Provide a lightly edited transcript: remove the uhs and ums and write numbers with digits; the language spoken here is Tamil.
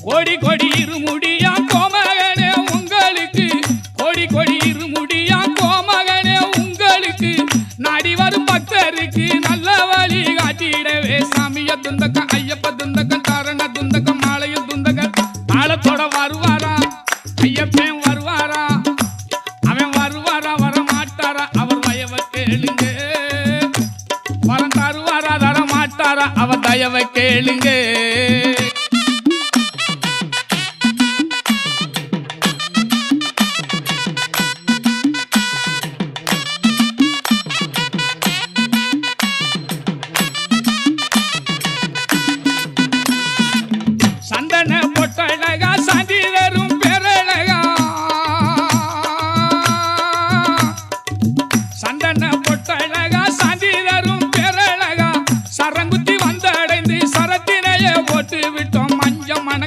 கோடி கொடி இருமுடியா கோமகனே உங்களுக்கு கோடி கொடி இருமுடியா கோமகனே உங்களுக்கு நாடி வரும் பக்தருக்கு நல்ல வழி காட்டிடவே சாமிய துந்தக்கம் ஐயப்ப துந்தக்கம் தாரண துந்தக்கம் மாலையில் துந்தகம் தாளத்தோட வருவாரா ஐயப்பன் வருவாரா அவன் வருவாரா வரமாட்டாரா அவர் தயவை கேளுங்க வரம் தருவாரா தரமாட்டாரா அவர் தயவை கேளுங்க சந்தன பொட்டழக